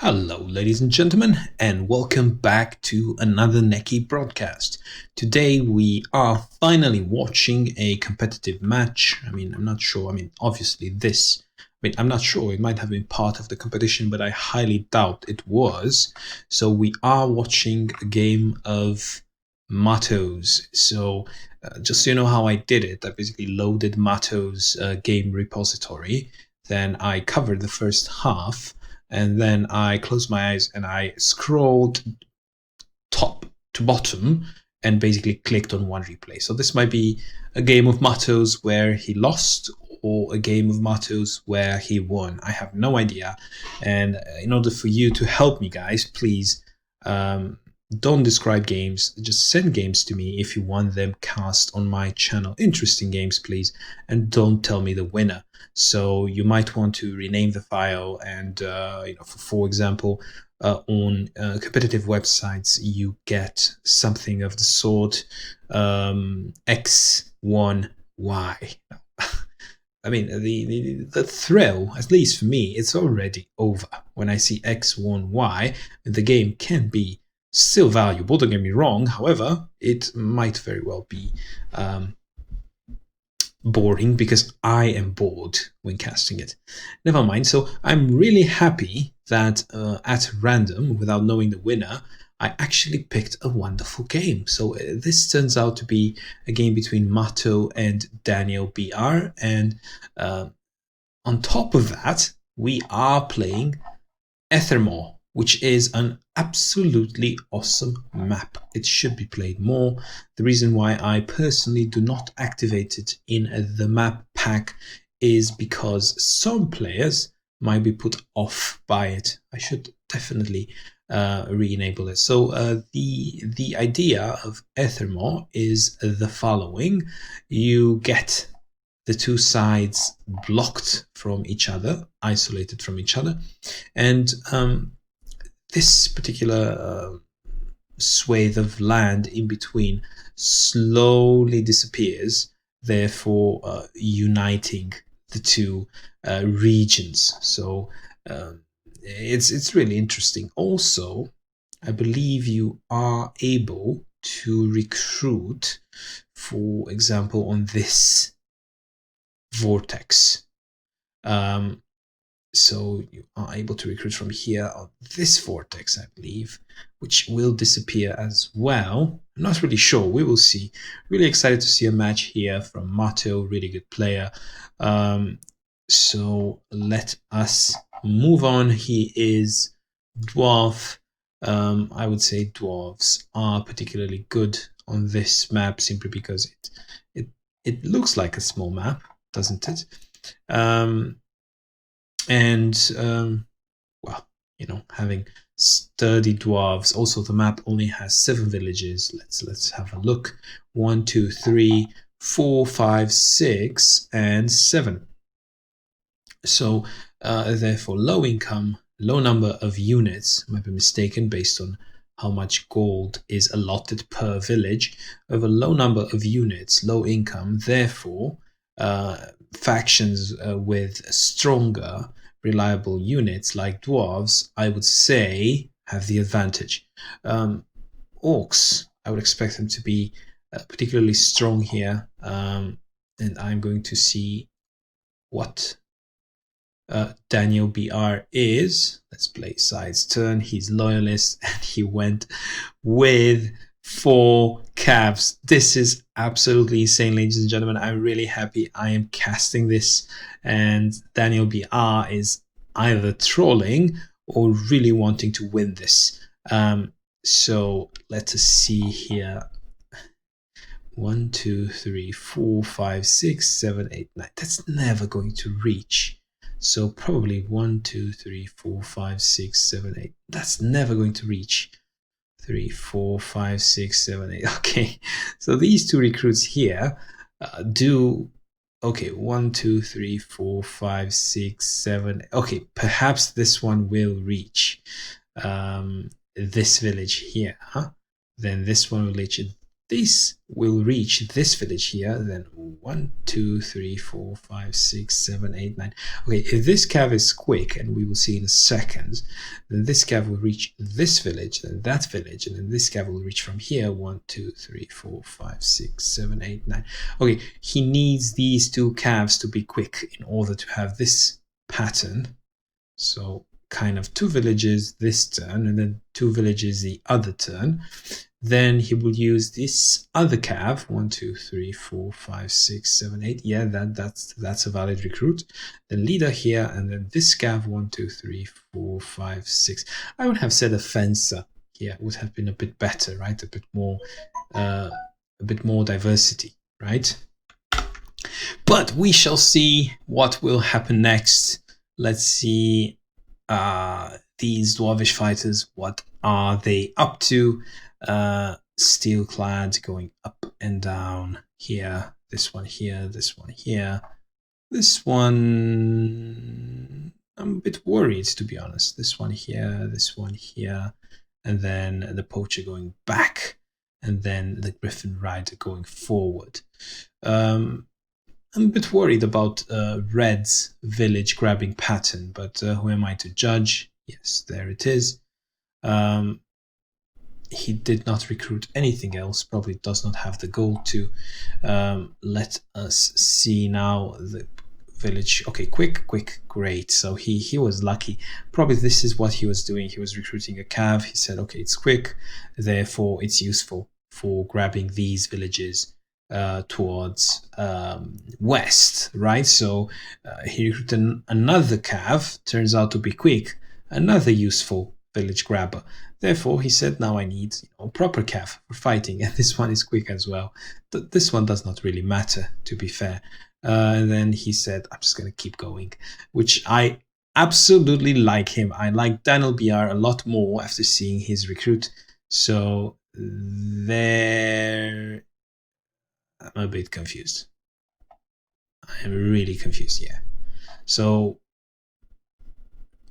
Hello, ladies and gentlemen, and welcome back to another Neki broadcast. Today we are finally watching a competitive match. I'm not sure. Obviously I'm not sure. It might have been part of the competition, but I highly doubt it was. So we are watching a game of Mato's. So just so you know how I did it, I basically loaded Mato's game repository. Then I covered the first half, and then I closed my eyes and I scrolled top to bottom and basically clicked on one replay. So this might be a game of Matos where he lost, or a game of Matos where he won. I have no idea. And in order for you to help me, guys, please don't describe games. Just send games to me if you want them cast on my channel. Interesting games, please. And don't tell me the winner. So you might want to rename the file, and for example, on competitive websites, you get something of the sort X1Y. The thrill, at least for me, it's already over when I see X1Y. The game can be still valuable, don't get me wrong. However, it might very well be boring because I am bored when casting it. Never mind. So I'm really happy that at random, without knowing the winner, I actually picked a wonderful game. So this turns out to be a game between Mato and Daniel BR. And on top of that, we are playing Aethermaw, which is an absolutely awesome map. It should be played more. The reason why I personally do not activate it in the map pack is because some players might be put off by it. I should definitely re-enable it. So the idea of Aethermaw is the following. You get the two sides blocked from each other, isolated from each other, and this particular swathe of land in between slowly disappears, therefore uniting the two regions. So it's really interesting. Also, I believe you are able to recruit, for example, on this vortex. So you are able to recruit from here on this vortex, I believe, which will disappear as well. I'm not really sure. We will see. Really excited to see a match here from Mato, really good player. So let us move on. He is Dwarf. I would say dwarves are particularly good on this map simply because it looks like a small map, doesn't it? Having sturdy dwarves. Also, the map only has 7 villages. Let's have a look. 1, 2, 3, 4, 5, 6, and 7. So therefore, low income, low number of units. Might be mistaken based on how much gold is allotted per village. Of a low number of units, low income. Therefore, factions with stronger, reliable units like dwarves, I would say, have the advantage. Orcs, I would expect them to be particularly strong here, and I'm going to see what Daniel BR is. Let's play side's turn. He's Loyalist, and he went with 4 calves. This is absolutely insane, ladies and gentlemen. I'm really happy I am casting this, and Daniel BR is either trolling or really wanting to win this. So let us see here. 1, 2, 3, 4, 5, 6, 7, 8, 9. That's never going to reach. So probably 1, 2, 3, 4, 5, 6, 7, 8. That's never going to reach. 3, 4, 5, 6, 7, 8. Okay, so these 2 recruits here do. Okay, 1, 2, 3, 4, 5, 6, 7. Okay, perhaps this one will reach this village here. Then this one will reach this will reach this village here, then 1, 2, 3, 4, 5, 6, 7, 8, 9. Okay, if this cav is quick, and we will see in a second, then this cav will reach this village, then that village, and then this cav will reach from here, 1, 2, 3, 4, 5, 6, 7, 8, 9. Okay, he needs these two calves to be quick in order to have this pattern. So kind of 2 villages this turn, and then 2 villages the other turn. Then he will use this other cav, 1, 2, 3, 4, 5, 6, 7, 8. Yeah, that's a valid recruit. Then leader here, and then this cav, 1, 2, 3, 4, 5, 6. I would have said a fencer here would have been a bit better, right? A bit more diversity, right? But we shall see what will happen next. Let's see these dwarvish fighters. What are they up to? Steel clad, going up and down here. This one here, this one here. This one, I'm a bit worried, to be honest. This one here, and then the poacher going back, and then the griffin rider going forward. I'm a bit worried about Red's village grabbing pattern, but who am I to judge? Yes, there it is. He did not recruit anything else, probably does not have the goal to. Let us see now the village. Okay, quick, great. So he was lucky. Probably this is what he was doing. He was recruiting a cav. He said, okay, it's quick, therefore it's useful for grabbing these villages towards west, right? So he recruited another cav, turns out to be quick, another useful village grabber. Therefore, he said, now I need proper cav for fighting, and this one is quick as well. This one does not really matter, to be fair. And then he said, I'm just going to keep going, which I absolutely like him. I like Daniel BR a lot more after seeing his recruit. So there, I'm a bit confused. I'm really confused, yeah. So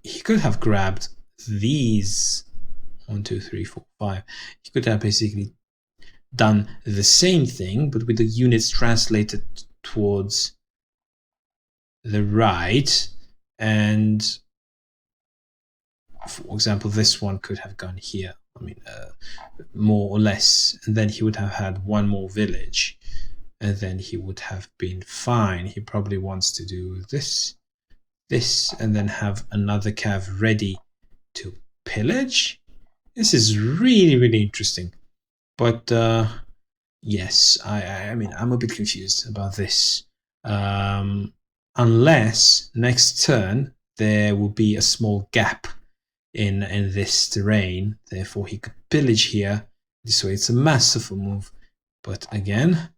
he could have grabbed these 1, 2, 3, 4, 5. He could have basically done the same thing, but with the units translated towards the right. And for example, this one could have gone here. I mean, more or less. And then he would have had one more village. And then he would have been fine. He probably wants to do this, and then have another cav ready to pillage. This is really, really interesting. But yes, I mean, I'm a bit confused about this. Unless next turn there will be a small gap in this terrain. Therefore, he could pillage here. This way, it's a masterful move. But again,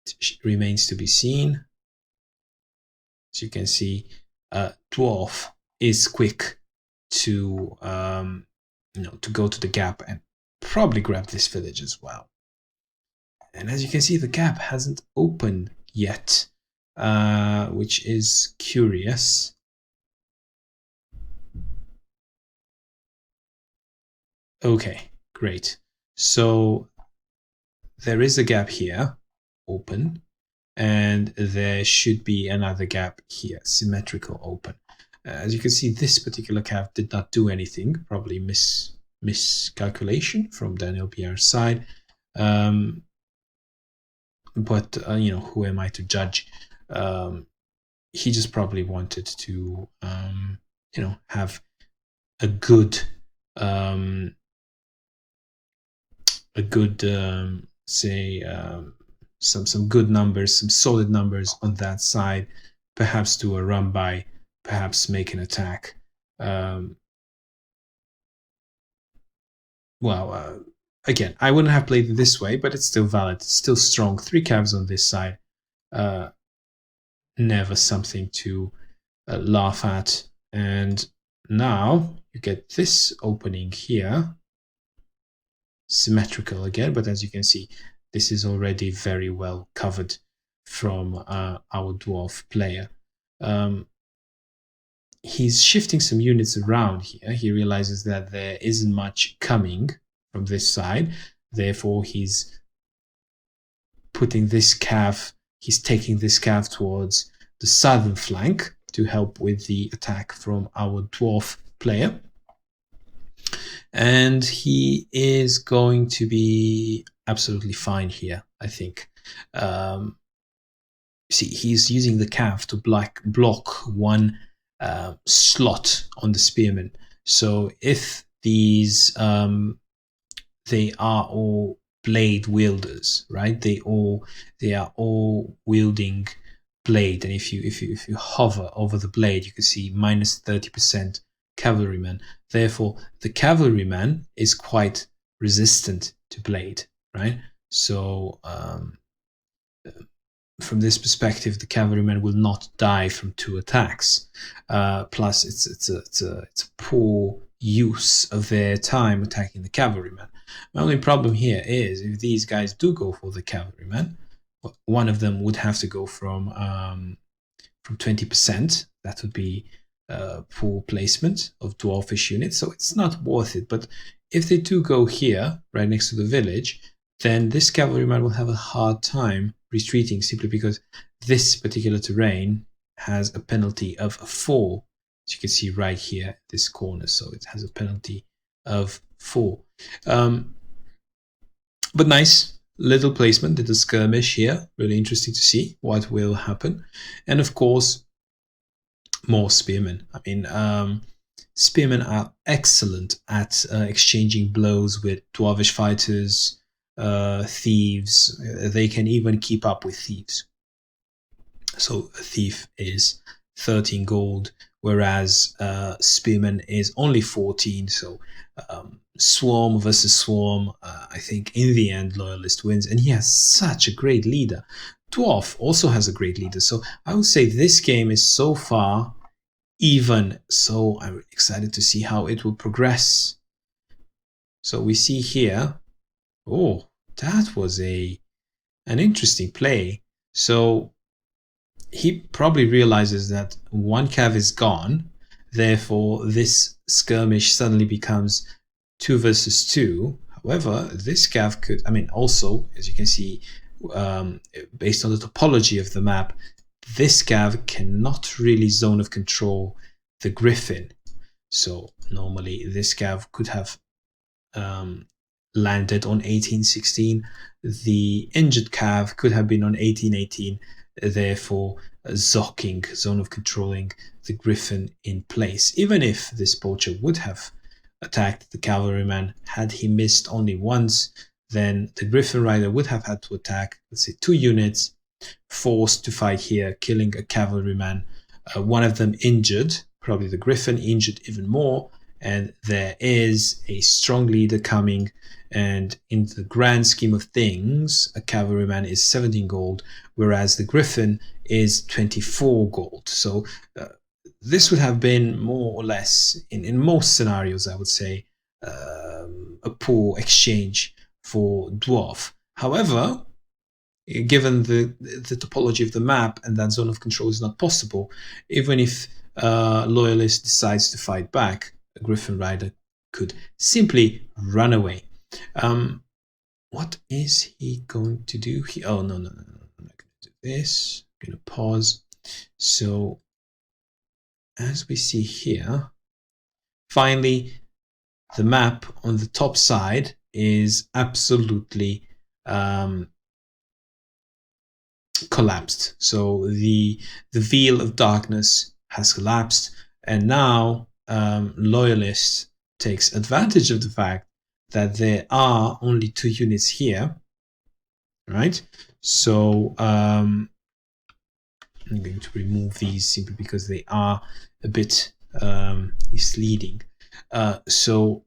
it remains to be seen. As you can see, Dwarf is quick to to go to the gap and probably grab this village as well. And as you can see, the gap hasn't opened yet, which is curious. Okay, great. So there is a gap here, open, and there should be another gap here, symmetrical, open. As you can see, this particular cav did not do anything, probably miscalculation from Daniel BR's side. But who am I to judge? He just probably wanted to have a good some good numbers, some solid numbers on that side, perhaps do a run by, perhaps make an attack. Again, I wouldn't have played it this way, but it's still valid. It's still strong. 3 cavs on this side. Never something to laugh at. And now you get this opening here. Symmetrical again, but as you can see, this is already very well covered from our dwarf player. He's shifting some units around here. He realizes that there isn't much coming from this side. Therefore, he's putting this cav, he's taking this cav towards the southern flank to help with the attack from our dwarf player. And he is going to be absolutely fine here, I think. See, he's using the cav to block one slot on the spearman. So if these they are all blade wielders, right? They are all wielding blade, and if you hover over the blade, you can see minus 30% cavalryman. Therefore, the cavalryman is quite resistant to blade, right? So from this perspective, the cavalryman will not die from 2 attacks. Plus, it's a poor use of their time attacking the cavalryman. My only problem here is if these guys do go for the cavalryman, one of them would have to go from 20%. That would be poor placement of dwarfish units, so it's not worth it. But if they do go here, right next to the village, then this cavalryman will have a hard time retreating, simply because this particular terrain has a penalty of 4, as you can see right here, this corner. So it has a penalty of 4. But nice little placement, little skirmish here. Really interesting to see what will happen. And of course, more spearmen. I mean, spearmen are excellent at exchanging blows with dwarvish fighters, thieves. They can even keep up with thieves. So a thief is 13 gold, whereas spearman is only 14. So swarm versus swarm, I think in the end Loyalist wins, and he has such a great leader. Dwarf also has a great leader, so I would say this game is so far even. So I'm excited to see how it will progress. So we see here, oh, that was an interesting play. So he probably realizes that 1 cav is gone, therefore this skirmish suddenly becomes 2 versus 2. However, this cav could, I mean, also, as you can see, based on the topology of the map, this cav cannot really zone of control the griffin. So normally this cav could have landed on 1816. The injured cav could have been on 1818, therefore zocking, zone of controlling the griffin in place. Even if this poacher would have attacked the cavalryman, had he missed only once, then the griffin rider would have had to attack, let's say, 2 units, forced to fight here, killing a cavalryman, one of them injured, probably the griffin injured even more, and there is a strong leader coming. And in the grand scheme of things, a cavalryman is 17 gold, whereas the griffin is 24 gold. So this would have been more or less, in most scenarios, I would say, a poor exchange for Dwarf. However, given the topology of the map and that zone of control is not possible, even if Loyalist decides to fight back, a Griffin Rider could simply run away. What is he going to do? Oh, no. I'm not going to do this. I'm going to pause. So, as we see here, finally, the map on the top side is absolutely collapsed. So the veil of darkness has collapsed, and now Loyalist takes advantage of the fact that there are only 2 units here, right? So I'm going to remove these simply because they are a bit misleading. So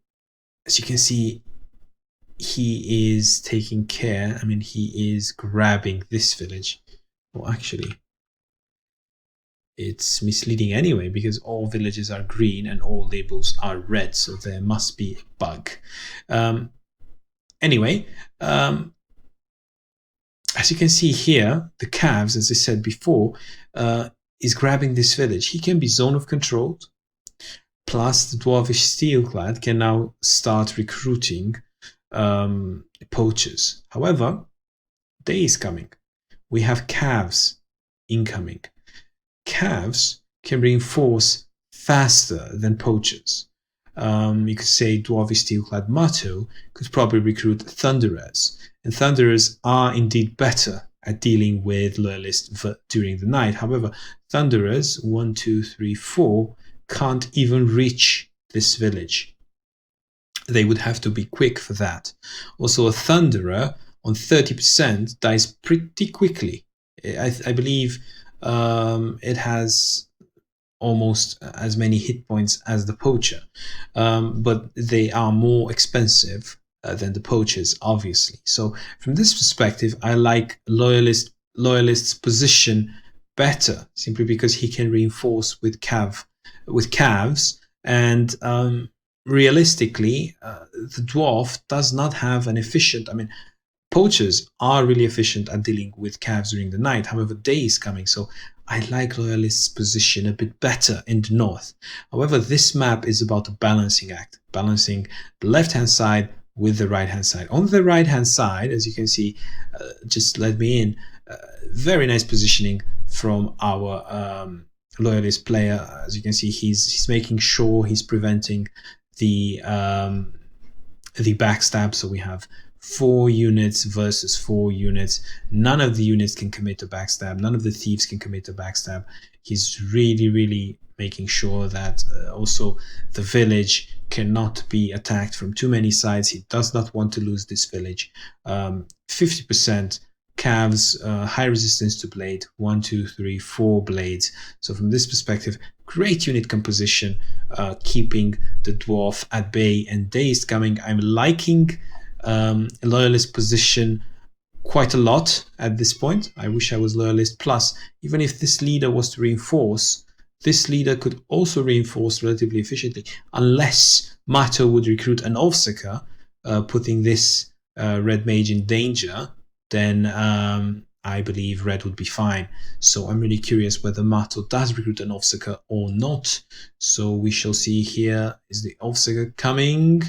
as you can see, he is taking care. I mean, he is grabbing this village. Well, actually, it's misleading anyway, because all villages are green and all labels are red, so there must be a bug. Anyway, as you can see here, the calves, as I said before, is grabbing this village. He can be zone of control, plus the dwarvish steelclad can now start recruiting poachers. However, day is coming. We have calves incoming. Calves can reinforce faster than poachers. You could say Dwarf Steelclad Motto could probably recruit Thunderers, and Thunderers are indeed better at dealing with Loyalists during the night. However, Thunderers 1, 2, 3, 4 can't even reach this village. They would have to be quick for that. Also, a Thunderer on 30% dies pretty quickly. I believe it has almost as many hit points as the poacher, but they are more expensive than the poachers, obviously. So from this perspective, I like Loyalist's position better, simply because he can reinforce with calves, and realistically, the dwarf does not have an efficient. I mean, poachers are really efficient at dealing with calves during the night. However, day is coming, so I like Loyalist's position a bit better in the north. However, this map is about a balancing act, balancing the left-hand side with the right-hand side. On the right-hand side, as you can see, just let me in, very nice positioning from our Loyalist player. As you can see, he's making sure he's preventing the backstab. So we have 4 units versus 4 units. None of the units can commit a backstab. None of the thieves can commit a backstab. He's really making sure that also the village cannot be attacked from too many sides. He does not want to lose this village. 50% calves, high resistance to blade, 1, 2, 3, 4 blades. So from this perspective, great unit composition, keeping the dwarf at bay, and day is coming. I'm liking Loyalist position quite a lot at this point. I wish I was Loyalist. Plus, even if this leader was to reinforce, this leader could also reinforce relatively efficiently, unless Mato would recruit an Offseeker, putting this red mage in danger. Then I believe red would be fine. So I'm really curious whether Mato does recruit an Offseeker or not. So we shall see here. Is the Offseeker coming?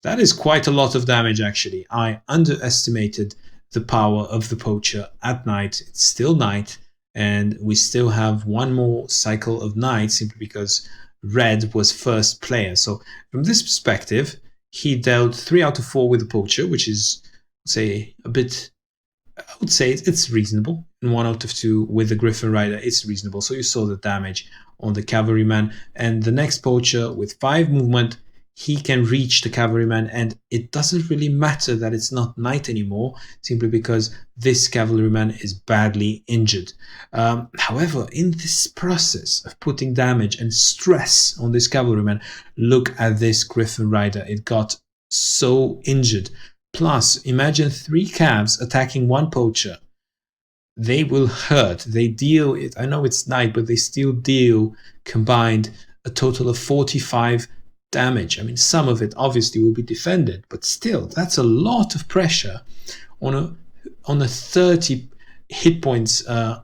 That is quite a lot of damage, actually. I underestimated the power of the poacher at night. It's still night, and we still have one more cycle of night simply because red was first player. So from this perspective, he dealt 3 out of 4 with the poacher, which is, say, a bit, I would say it's reasonable. And 1 out of 2 with the Griffin Rider, it's reasonable. So you saw the damage on the cavalryman. And the next poacher with 5 movement, he can reach the cavalryman, and it doesn't really matter that it's not night anymore, simply because this cavalryman is badly injured. However, in this process of putting damage and stress on this cavalryman, look at this Griffin Rider. It got so injured. Plus, imagine 3 calves attacking 1 poacher. They will hurt. They deal it. I know it's night, but they still deal combined a total of 45 damage. I mean, some of it obviously will be defended, but still, that's a lot of pressure on a 30 hit points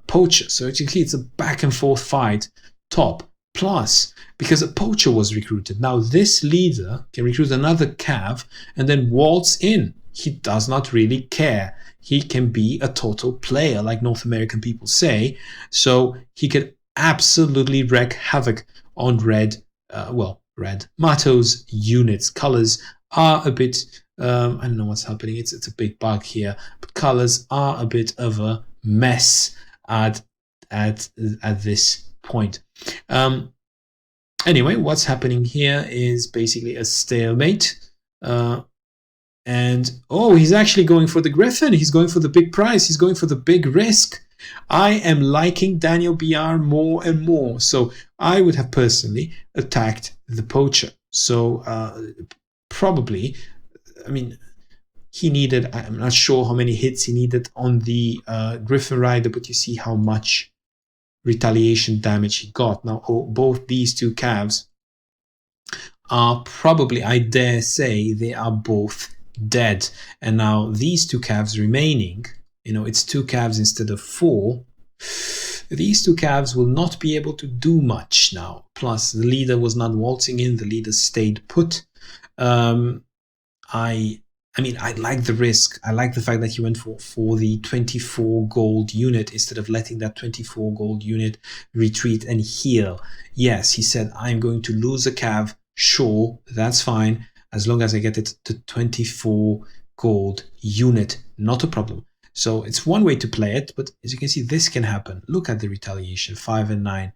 poacher. So actually, it's a back and forth fight top. Plus, because a poacher was recruited, now this leader can recruit another cav and then waltz in. He does not really care. He can be a total player, like North American people say. So he can absolutely wreak havoc on red. Mato's units. Colors are a bit, I don't know what's happening. It's a big bug here, but colors are a bit of a mess at this point. Anyway, what's happening here is basically a stalemate. And he's actually going for the Griffin. He's going for the big prize. He's going for the big risk. I am liking Daniel BR more and more. So I would have personally attacked the poacher. So probably, I mean, he needed, I'm not sure how many hits he needed on the Griffin Rider, but you see how much retaliation damage he got. Now, both these 2 calves are probably, I dare say, they are both dead. And now these 2 calves remaining, it's 2 calves instead of 4. These 2 calves will not be able to do much now. Plus, the leader was not waltzing in. The leader stayed put. I I mean, I like the risk. I like the fact that he went for the 24 gold unit instead of letting that 24 gold unit retreat and heal. Yes, he said, I'm going to lose a cav. Sure, that's fine. As long as I get it to 24 gold unit, not a problem. So it's one way to play it, but as you can see, this can happen. Look at the retaliation, 5 and 9.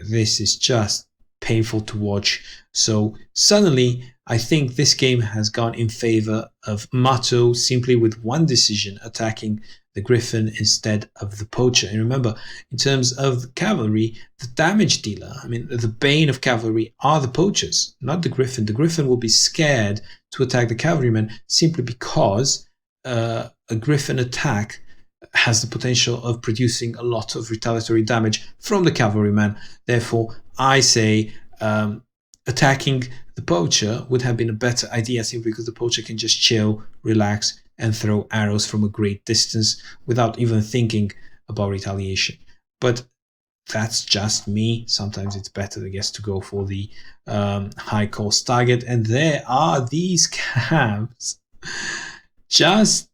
This is just painful to watch. So suddenly, I think this game has gone in favor of Mato simply with one decision, attacking the Griffin instead of the Poacher. And remember, in terms of the cavalry, the damage dealer, I mean, the bane of cavalry are the Poachers, not the Griffin. The Griffin will be scared to attack the cavalrymen simply because a Griffin attack has the potential of producing a lot of retaliatory damage from the cavalryman. Therefore, I say attacking the Poacher would have been a better idea simply because the Poacher can just chill, relax, and throw arrows from a great distance without even thinking about retaliation. But that's just me. Sometimes it's better, I guess, to go for the high cost target. And there are these calves. Just,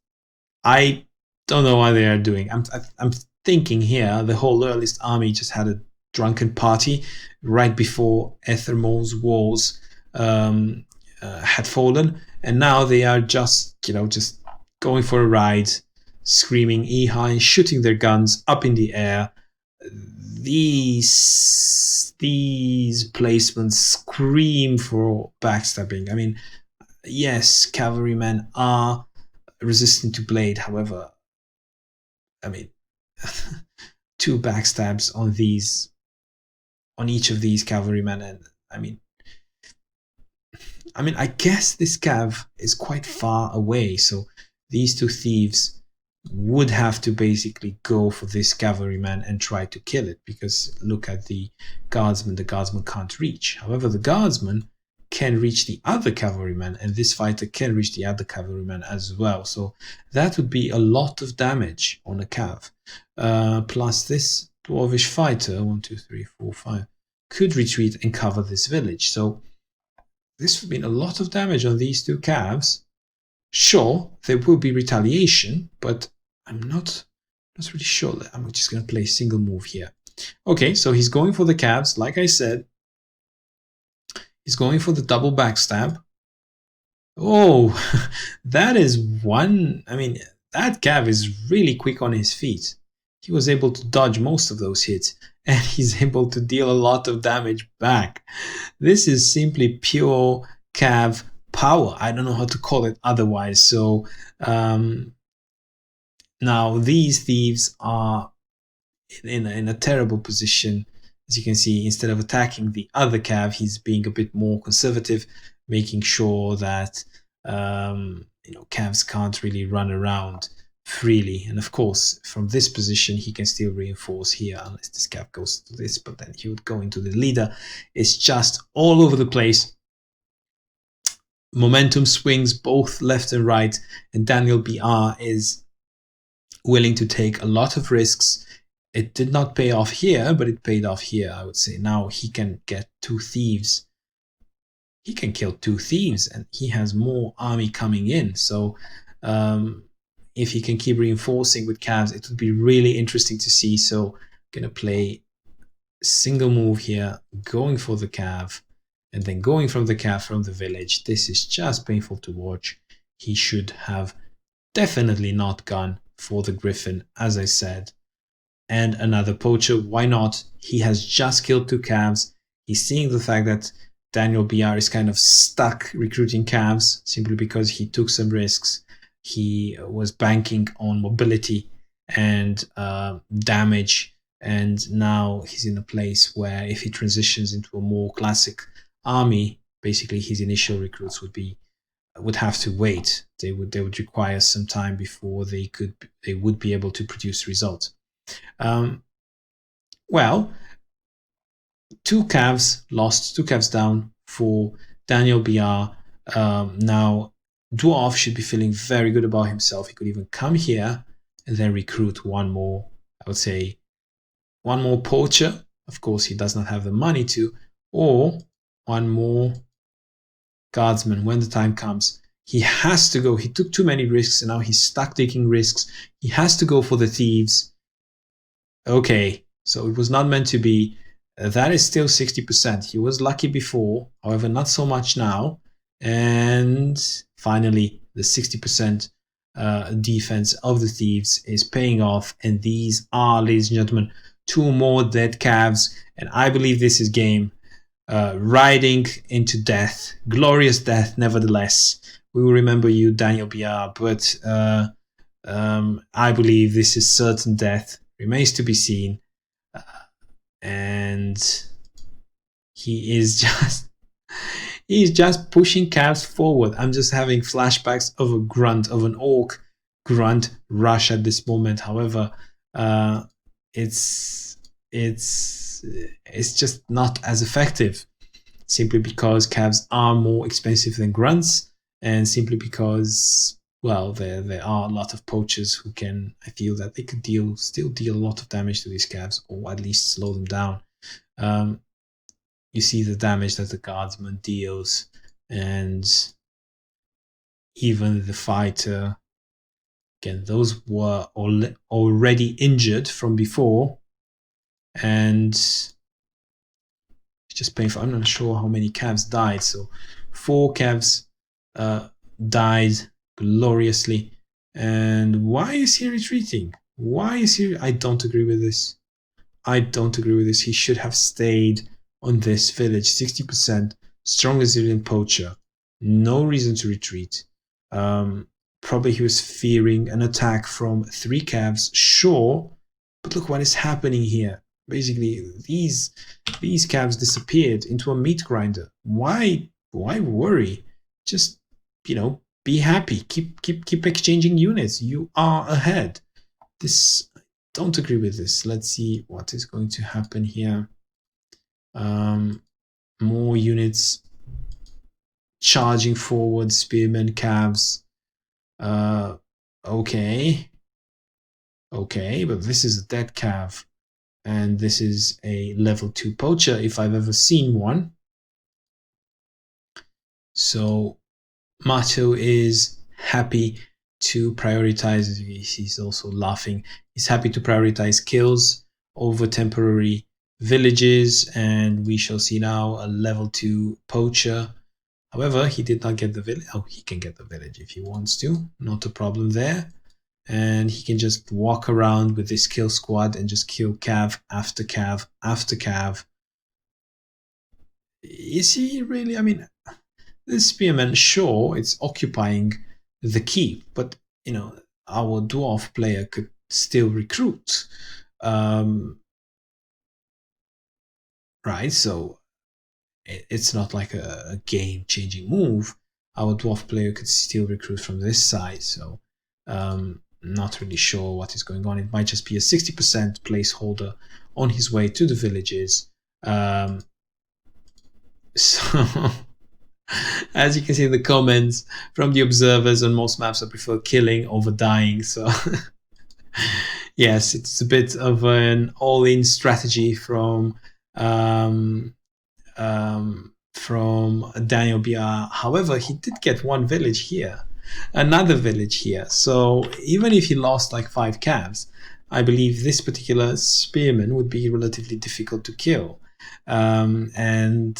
I don't know what they are doing. I'm thinking here the whole Loyalist army just had a drunken party right before Aethermaw's walls had fallen, and now they are just going for a ride, screaming "Eha" and shooting their guns up in the air. These placements scream for backstabbing. I mean, yes, cavalrymen are resistant to blade. However, I mean, 2 backstabs on each of these cavalrymen, and I mean, I guess this cav is quite far away, so these 2 thieves would have to basically go for this cavalryman and try to kill it, because look at the guardsman can't reach. However, the guardsman can reach the other cavalryman, and this fighter can reach the other cavalryman as well. So that would be a lot of damage on a cav. Plus this dwarvish fighter, 1, 2, 3, 4, 5, could retreat and cover this village. So this would be a lot of damage on these 2 calves. Sure, there will be retaliation, but I'm not really sure. I'm just going to play a single move here. Okay, so he's going for the calves. Like I said, he's going for the double backstab. Oh, that is one. I mean, that cav is really quick on his feet. He was able to dodge most of those hits, and he's able to deal a lot of damage back. This is simply pure cav power. I don't know how to call it otherwise. So now these thieves are in a terrible position. As you can see, instead of attacking the other cav, he's being a bit more conservative, making sure that calves can't really run around freely. And of course, from this position, he can still reinforce here, unless this cav goes to this, but then he would go into the leader. It's just all over the place. Momentum swings both left and right, and Daniel BR is willing to take a lot of risks. It did not pay off here, but it paid off here, I would say. Now he can get 2 thieves. He can kill 2 thieves, and he has more army coming in. So if he can keep reinforcing with calves, it would be really interesting to see. So I'm going to play a single move here, going for the cav, and then going from the cav from the village. This is just painful to watch. He should have definitely not gone for the griffin, as I said. And another poacher, why not? He has just killed 2 calves. He's seeing the fact that Daniel BR is kind of stuck recruiting calves simply because he took some risks. He was banking on mobility and damage, and now he's in a place where if he transitions into a more classic army, basically his initial recruits would have to wait. They would require some time before they would be able to produce results. Well, 2 calves lost, 2 calves down for Daniel BR. Now, Dwarf should be feeling very good about himself. He could even come here and then recruit one more, I would say, one more poacher. Of course, he does not have the money to, or one more guardsman when the time comes. He has to go. He took too many risks and now he's stuck taking risks. He has to go for the thieves. Okay, so it was not meant to be. That is still 60%. He was lucky before, however, not so much now. And finally, the 60% defense of the thieves is paying off. And these are, ladies and gentlemen, 2 more dead calves. And I believe this is game riding into death. Glorious death, nevertheless. We will remember you, Daniel BR, but I believe this is certain death. Remains to be seen. And he's just pushing calves forward. I'm just having flashbacks of a grunt, of an orc grunt rush at this moment. However, it's just not as effective, simply because calves are more expensive than grunts, and simply because, well, there are a lot of poachers who can, I feel that they could still deal a lot of damage to these calves, or at least slow them down. You see the damage that the guardsman deals, and even the fighter. Again, those were already injured from before, and it's just painful. I'm not sure how many calves died. So 4 calves died gloriously. And why is he retreating? Why is he? I don't agree with this. He should have stayed on this village. 60%, strong resilient poacher. No reason to retreat. Probably he was fearing an attack from 3 calves, sure. But look what is happening here. Basically, these calves disappeared into a meat grinder. Why worry? Just, be happy. Keep exchanging units. You are ahead. Don't agree with this. Let's see what is going to happen here. More units charging forward. Spearmen, calves. Okay, but this is a dead calf. And this is a level 2 poacher, if I've ever seen one. So Mato is happy to prioritize. He's also laughing. He's happy to prioritize kills over temporary villages. And we shall see now a level 2 poacher. However, he did not get the village. Oh, he can get the village if he wants to. Not a problem there. And he can just walk around with this kill squad and just kill calf after calf after calf. Is he really? I mean, this spearman, sure, it's occupying the keep, but our dwarf player could still recruit. Right, so it's not like a game-changing move. Our dwarf player could still recruit from this side, so not really sure what is going on. It might just be a 60% placeholder on his way to the villages. So, as you can see in the comments from the observers, on most maps I prefer killing over dying. So, yes, it's a bit of an all-in strategy from Daniel BR. However, he did get one village here. Another village here. So even if he lost like 5 calves, I believe this particular spearman would be relatively difficult to kill. And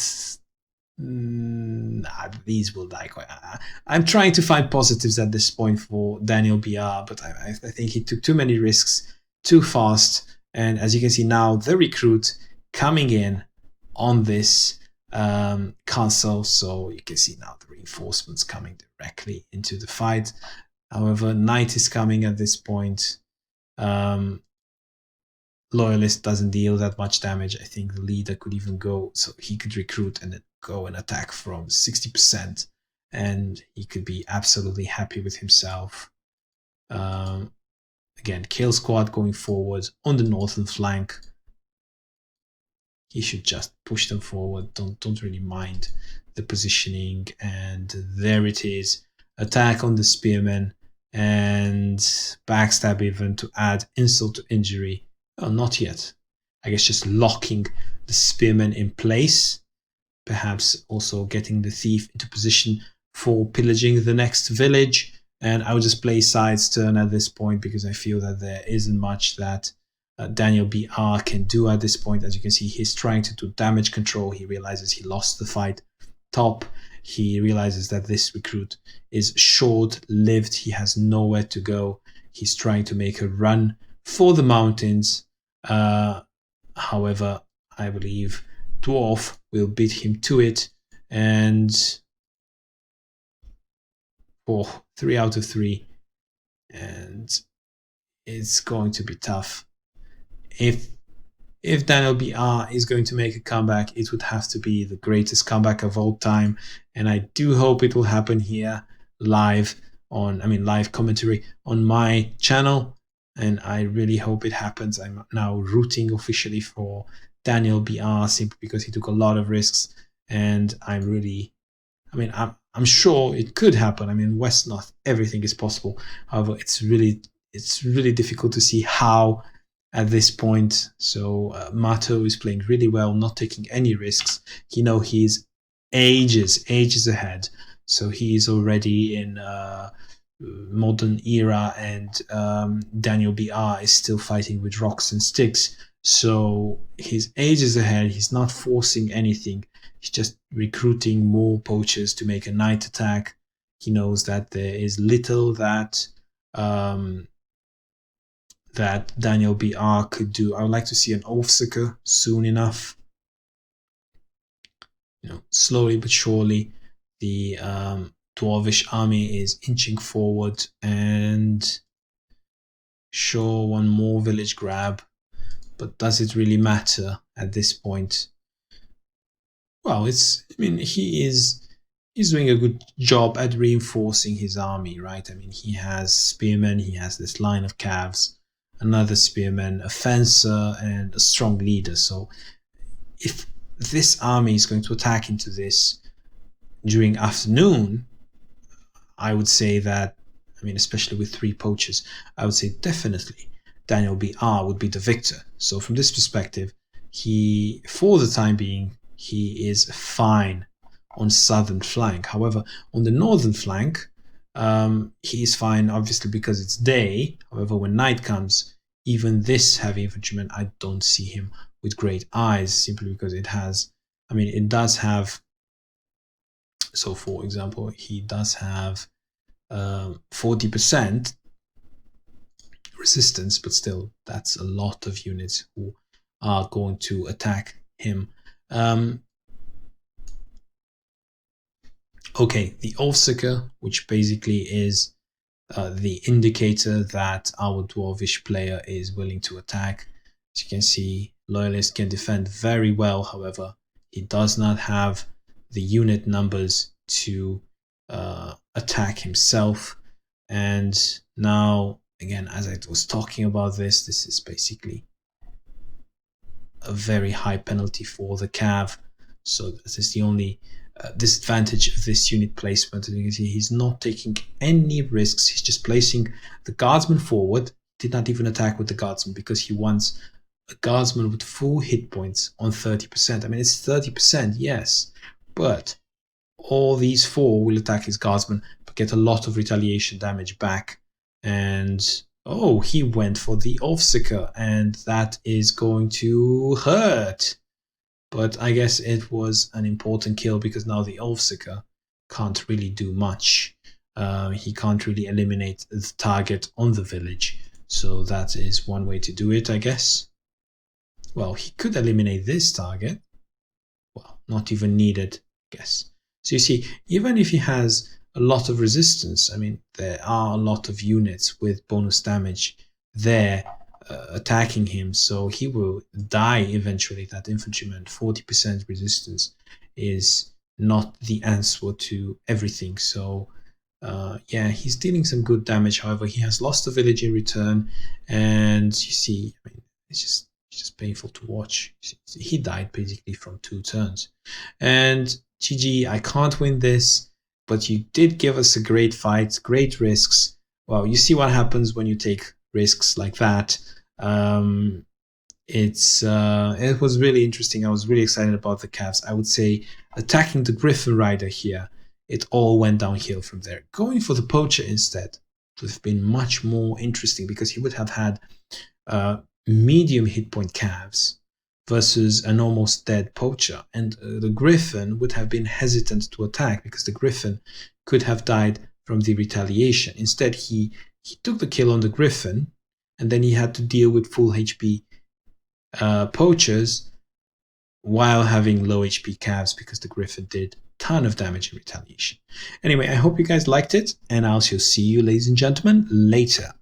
these will die quite. I'm trying to find positives at this point for Daniel BR, but I think he took too many risks too fast. And as you can see now, the recruit coming in on this castle, so you can see now the reinforcements coming directly into the fight. However, night is coming at this point. Loyalist doesn't deal that much damage. I think the leader could even go, so he could recruit and then go and attack from 60%, and he could be absolutely happy with himself. Again, kill squad going forward on the northern flank. He should just push them forward. Don't really mind the positioning. And there it is. Attack on the spearmen and backstab even to add insult to injury. Oh, not yet. I guess just locking the spearmen in place. Perhaps also getting the thief into position for pillaging the next village, and I would just play side's turn at this point because I feel that there isn't much that Daniel BR can do at this point. As you can see, he's trying to do damage control. He realizes he lost the fight top. He realizes that this recruit is short-lived. He has nowhere to go. He's trying to make a run for the mountains. However, I believe Dwarf will beat him to it, and for 3 out of 3, and it's going to be tough. If Daniel BR is going to make a comeback, it would have to be the greatest comeback of all time, and I do hope it will happen here live commentary on my channel, and I really hope it happens. I'm now rooting officially for Daniel BR simply because he took a lot of risks, and I'm sure it could happen. Wesnoth, everything is possible. However, it's really difficult to see how at this point. So Mato is playing really well, not taking any risks. He's ages ahead. So he's already in modern era, and Daniel BR is still fighting with rocks and sticks. So he's ages ahead. He's not forcing anything. He's just recruiting more poachers to make a night attack. He knows that there is little that Daniel BR could do. I would like to see an Oathseeker soon enough. Slowly but surely, the Dwarvish army is inching forward, and sure, one more village grab, but does it really matter at this point? Well, he's doing a good job at reinforcing his army, right? He has spearmen, he has this line of calves, another spearman, a fencer, and a strong leader. So if this army is going to attack into this during afternoon, I would say that, especially with 3 poachers, I would say definitely Daniel BR would be the victor. So from this perspective, for the time being, he is fine on southern flank. However, on the northern flank, he is fine, obviously, because it's day. However, when night comes, even this heavy infantryman, I don't see him with great eyes, simply because it does have, so for example, he does have 40% resistance, but still, that's a lot of units who are going to attack him. Okay, the Oathseeker, which basically is the indicator that our Dwarvish player is willing to attack. As you can see, Loyalist can defend very well. However, he does not have the unit numbers to attack himself. And now, again, as I was talking about this is basically a very high penalty for the Cav. So this is the only disadvantage of this unit placement. And you can see he's not taking any risks. He's just placing the guardsman forward. Did not even attack with the guardsman because he wants a guardsman with full hit points on 30%. It's 30%, yes, but all these 4 will attack his guardsman but get a lot of retaliation damage back. And he went for the Oathseeker, and that is going to hurt. But I guess it was an important kill because now the Oathseeker can't really do much. He can't really eliminate the target on the village. So that is one way to do it, I guess. Well, he could eliminate this target. Well, not even needed, I guess. So you see, even if he has a lot of resistance, there are a lot of units with bonus damage there attacking him, so he will die eventually. That infantryman, 40% resistance is not the answer to everything. So yeah, he's dealing some good damage. However, he has lost a village in return, and you see, it's just painful to watch. He died basically from 2 turns. And GG, I can't win this, but you did give us a great fight, great risks. Well, you see what happens when you take risks like that. It was really interesting. I was really excited about the Cavs. I would say attacking the Griffin Rider here it all went downhill from there. Going for the poacher instead would have been much more interesting because he would have had medium hit point calves versus an almost dead poacher. And the griffin would have been hesitant to attack because the griffin could have died from the retaliation. Instead, he took the kill on the griffin, and then he had to deal with full HP poachers while having low HP calves because the griffin did a ton of damage in retaliation. Anyway, I hope you guys liked it, and I shall see you, ladies and gentlemen, later.